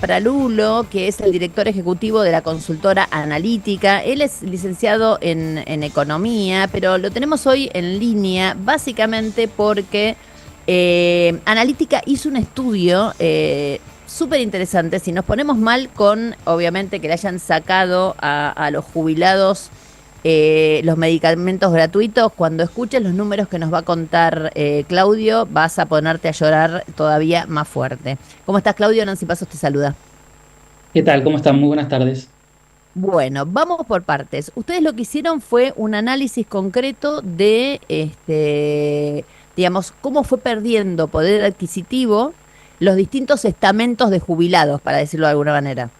Pralulo, que es el director ejecutivo de la consultora Analítica. Él es licenciado en economía, pero lo tenemos hoy en línea básicamente porque Analítica hizo un estudio súper interesante. Si nos ponemos mal con, obviamente, que le hayan sacado a los jubilados los medicamentos gratuitos, cuando escuches los números que nos va a contar Claudio, vas a ponerte a llorar todavía más fuerte. ¿Cómo estás, Claudio? Nancy Pasos te saluda. ¿Qué tal? ¿Cómo están? Muy buenas tardes. Bueno, vamos por partes. Ustedes lo que hicieron fue un análisis concreto de, digamos, cómo fue perdiendo poder adquisitivo los distintos estamentos de jubilados, para decirlo de alguna manera.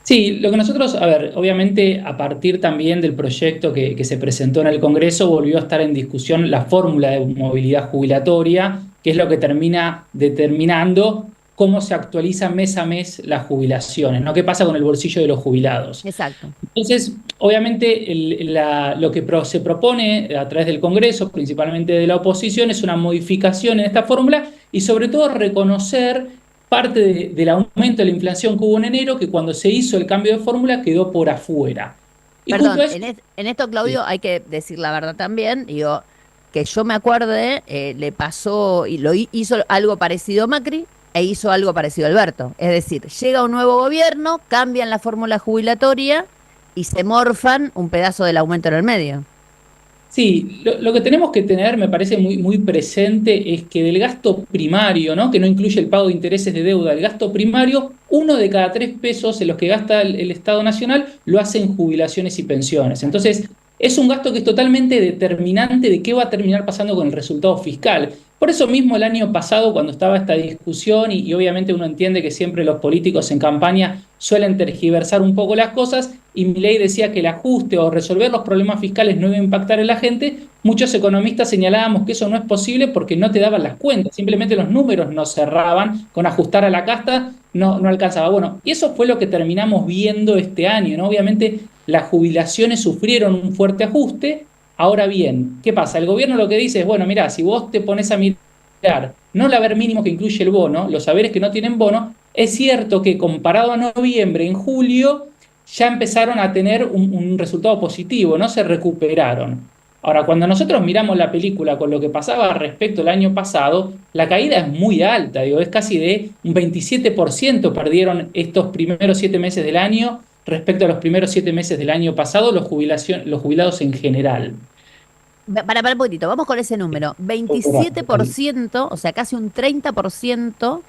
Sí, lo que nosotros, a ver, obviamente a partir también del proyecto que se presentó en el Congreso, volvió a estar en discusión la fórmula de movilidad jubilatoria, que es lo que termina determinando cómo se actualiza mes a mes las jubilaciones, ¿no? ¿Qué pasa con el bolsillo de los jubilados? Exacto. Entonces, obviamente, lo que se propone a través del Congreso, principalmente de la oposición, es una modificación en esta fórmula y sobre todo reconocer parte del aumento de la inflación que hubo en enero, que cuando se hizo el cambio de fórmula quedó por afuera. Y junto Perdón, a eso, en esto, Claudio, hay que decir la verdad también. Digo, que yo me acuerde, le pasó y hizo algo parecido a Macri e hizo algo parecido a Alberto. Es decir, llega un nuevo gobierno, cambian la fórmula jubilatoria y se morfan un pedazo del aumento en el medio. sí, lo que tenemos que tener, me parece muy presente, es que del gasto primario, ¿no? Que no incluye el pago de intereses de deuda, el gasto primario, 1 de cada 3 pesos en los que gasta el Estado Nacional lo hace en jubilaciones y pensiones. Entonces, es un gasto que es totalmente determinante de qué va a terminar pasando con el resultado fiscal. Por eso mismo el año pasado, cuando estaba esta discusión, y obviamente uno entiende que siempre los políticos en campaña suelen tergiversar un poco las cosas, y Milei decía que el ajuste o resolver los problemas fiscales no iba a impactar en la gente, muchos economistas señalábamos que eso no es posible porque no te daban las cuentas, simplemente los números no cerraban, con ajustar a la casta no alcanzaba. Bueno, y eso fue lo que terminamos viendo este año, ¿no? Obviamente las jubilaciones sufrieron un fuerte ajuste. Ahora bien, ¿qué pasa? El gobierno lo que dice es, bueno, mirá, si vos te pones a mirar, no el haber mínimo que incluye el bono, los haberes que no tienen bono, es cierto que comparado a noviembre, en julio ya empezaron a tener un resultado positivo, no se recuperaron. Ahora, cuando nosotros miramos la película con lo que pasaba respecto al año pasado, la caída es muy alta, digo, es casi de un 27% perdieron estos primeros 7 meses del año respecto a los primeros 7 meses del año pasado, los jubilados en general. Para un poquitito, vamos con ese número. 27%, o sea, casi un 30%.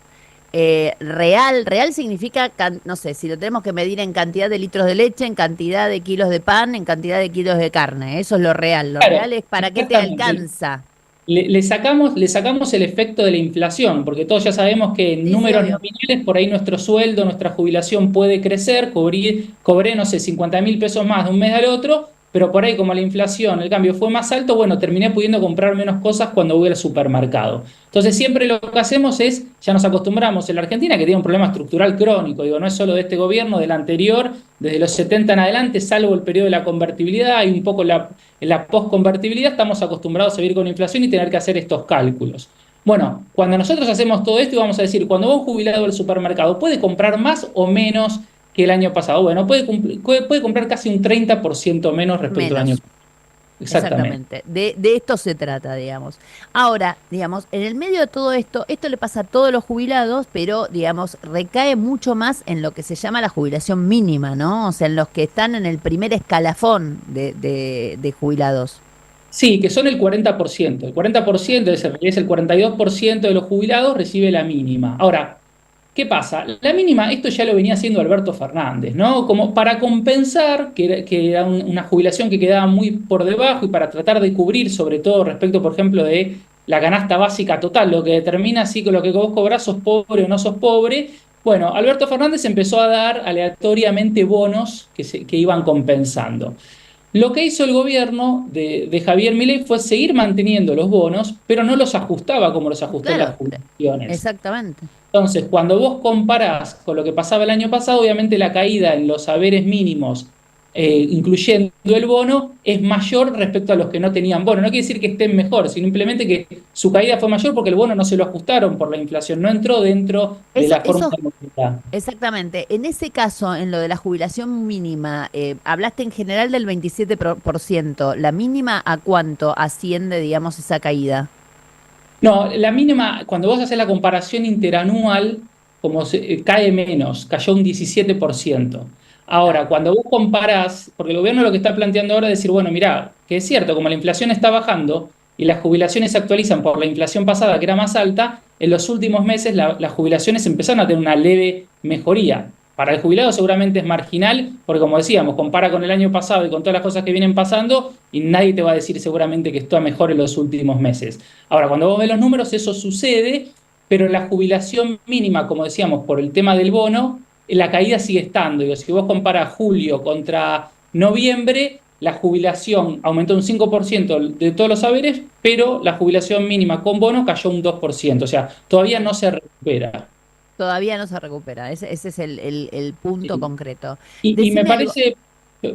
Real significa, no sé, si lo tenemos que medir en cantidad de litros de leche, en cantidad de kilos de pan, en cantidad de kilos de carne. Eso es lo real. Lo Claro, real es para qué te exactamente. alcanza. Le sacamos el efecto de la inflación, porque todos ya sabemos que en Sí, sí, números obvio. nominales, por ahí nuestro sueldo, nuestra jubilación puede crecer, cobré, no sé, 50.000 pesos más de un mes al otro, pero por ahí como la inflación, el cambio fue más alto, bueno, terminé pudiendo comprar menos cosas cuando voy al supermercado. Entonces siempre lo que hacemos es, ya nos acostumbramos en la Argentina, que tiene un problema estructural crónico, digo, no es solo de este gobierno, del anterior, desde los 70 en adelante, salvo el periodo de la convertibilidad y un poco en la postconvertibilidad, estamos acostumbrados a vivir con inflación y tener que hacer estos cálculos. Bueno, cuando nosotros hacemos todo esto y vamos a decir, cuando va un jubilado al supermercado, ¿puede comprar más o menos que el año pasado? Bueno, puede comprar casi un 30% menos respecto al año Menos. pasado. Exactamente. Exactamente, de esto se trata, digamos. Ahora, digamos, en el medio de todo esto, esto le pasa a todos los jubilados, pero, digamos, recae mucho más en lo que se llama la jubilación mínima, ¿no? O sea, en los que están en el primer escalafón de jubilados. Sí, que son el 40%. El 40%, es el 42% de los jubilados recibe la mínima. Ahora, ¿qué pasa? La mínima, esto ya lo venía haciendo Alberto Fernández, ¿no? Como para compensar que era una jubilación que quedaba muy por debajo y para tratar de cubrir, sobre todo respecto, por ejemplo, de la canasta básica total, lo que determina si con lo que vos cobrás sos pobre o no sos pobre. Bueno, Alberto Fernández empezó a dar aleatoriamente bonos que iban compensando. Lo que hizo el gobierno de Javier Milei fue seguir manteniendo los bonos, pero no los ajustaba como los ajustó en las Claro, jubilaciones. exactamente. Entonces, cuando vos comparás con lo que pasaba el año pasado, obviamente la caída en los haberes mínimos incluyendo el bono, es mayor respecto a los que no tenían bono. No quiere decir que estén mejor, sino simplemente que su caída fue mayor porque el bono no se lo ajustaron por la inflación, no entró dentro de Eso, la fórmula eso, de movilidad. exactamente. En ese caso, en lo de la jubilación mínima, hablaste en general del 27%. ¿La mínima a cuánto asciende, digamos, esa caída? No, la mínima, cuando vos haces la comparación interanual, cae menos, cayó un 17%. Ahora, Claro. cuando vos comparás, porque el gobierno lo que está planteando ahora es decir, bueno, mirá, que es cierto, como la inflación está bajando y las jubilaciones se actualizan por la inflación pasada, que era más alta, en los últimos meses las jubilaciones empezaron a tener una leve mejoría. Para el jubilado seguramente es marginal, porque como decíamos, compara con el año pasado y con todas las cosas que vienen pasando, y nadie te va a decir seguramente que está mejor en los últimos meses. Ahora, cuando vos ves los números, eso sucede, pero la jubilación mínima, como decíamos, por el tema del bono, la caída sigue estando. Digo, si vos comparás julio contra noviembre, la jubilación aumentó un 5% de todos los saberes, pero la jubilación mínima con bono cayó un 2%. O sea, todavía no Claro. se recupera. Todavía no se recupera. Ese es el punto Sí. concreto. Y me Decime algo. parece,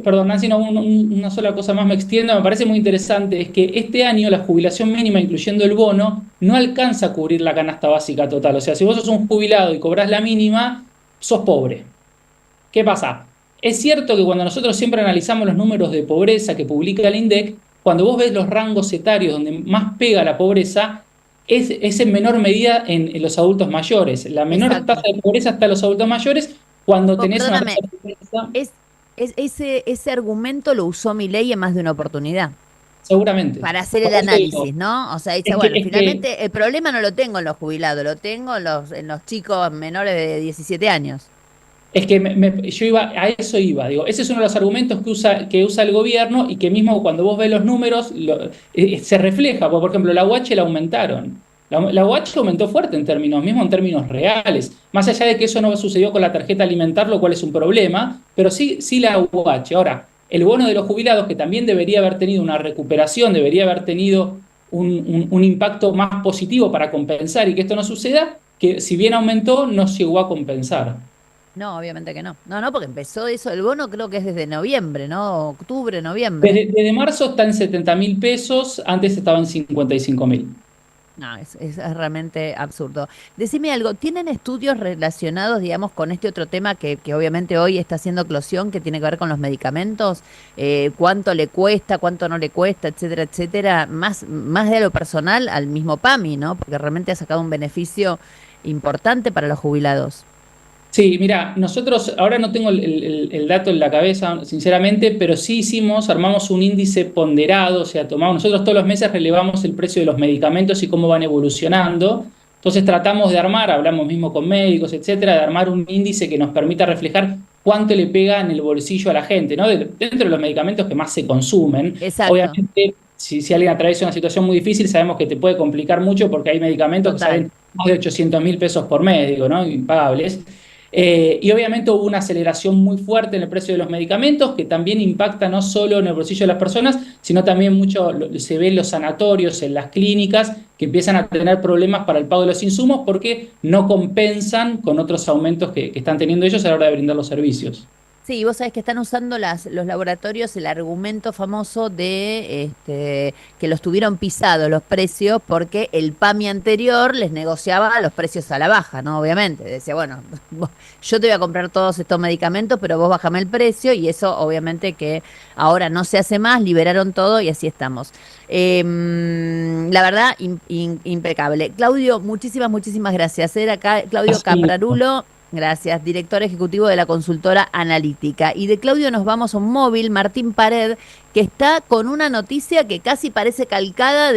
perdón, Nancy, no, una sola cosa más me extiendo, me parece muy interesante, es que este año la jubilación mínima, incluyendo el bono, no alcanza a cubrir la canasta básica total. O sea, si vos sos un jubilado y cobrás la mínima, sos pobre. ¿Qué pasa? Es cierto que cuando nosotros siempre analizamos los números de pobreza que publica el INDEC, cuando vos ves los rangos etarios donde más pega la pobreza, es en menor medida en los adultos mayores. La menor tasa Exacto. de pobreza está en los adultos mayores cuando tenés una tasa Perdóname, de pobreza, es, ese argumento lo usó Milei en más de una oportunidad seguramente. para hacer el Por eso digo, análisis, ¿no? O sea, dice, es que, bueno, es que finalmente el problema no lo tengo en los jubilados, lo tengo en los chicos menores de 17 años. Es que yo iba, a eso iba, digo, ese es uno de los argumentos que usa el gobierno y que mismo cuando vos ves los números se refleja, por ejemplo, la UH la aumentaron. La UH aumentó fuerte en términos, mismo en términos reales, más allá de que eso no sucedió con la tarjeta alimentar, lo cual es un problema, pero sí la UH. Ahora, el bono de los jubilados, que también debería haber tenido una recuperación, debería haber tenido un impacto más positivo para compensar y que esto no suceda, que si bien aumentó, no llegó a compensar. No, obviamente que no. No, no, porque empezó eso, el bono creo que es desde noviembre, ¿no? Octubre, noviembre. Desde marzo está en 70.000 pesos, antes estaba en 55.000. No, es realmente absurdo. Decime algo, ¿tienen estudios relacionados, digamos, con este otro tema que obviamente hoy está haciendo eclosión, que tiene que ver con los medicamentos? ¿Cuánto le cuesta, cuánto no le cuesta, etcétera, etcétera? Más de a lo personal al mismo PAMI, ¿no? Porque realmente ha sacado un beneficio importante para los jubilados. Sí, mira, nosotros ahora no tengo el dato en la cabeza, sinceramente, pero sí armamos un índice ponderado, o sea, nosotros todos los meses relevamos el precio de los medicamentos y cómo van evolucionando. Entonces tratamos de armar, hablamos mismo con médicos, etcétera, de armar un índice que nos permita reflejar cuánto le pega en el bolsillo a la gente, ¿no? Dentro de los medicamentos que más se consumen. Exacto, Obviamente, si alguien atraviesa una situación muy difícil, sabemos que te puede complicar mucho porque hay medicamentos que total. salen más de 800.000 pesos por mes, digo, ¿no? Impagables. Y obviamente hubo una aceleración muy fuerte en el precio de los medicamentos que también impacta no solo en el bolsillo de las personas, sino también mucho se ve en los sanatorios, en las clínicas, que empiezan a tener problemas para el pago de los insumos porque no compensan con otros aumentos que están teniendo ellos a la hora de brindar los servicios. Sí, vos sabés que están usando los laboratorios el argumento famoso de que los tuvieron pisados los precios porque el PAMI anterior les negociaba los precios a la baja, ¿no? Obviamente. Decía, bueno, yo te voy a comprar todos estos medicamentos, pero vos bájame el precio y eso obviamente que ahora no se hace más, liberaron todo y así estamos. La verdad, impecable. Claudio, muchísimas gracias. Era acá Claudio Así, Caprarulo. Gracias, director ejecutivo de la consultora analítica. Y de Claudio nos vamos a un móvil, Martín Pared, que está con una noticia que casi parece calcada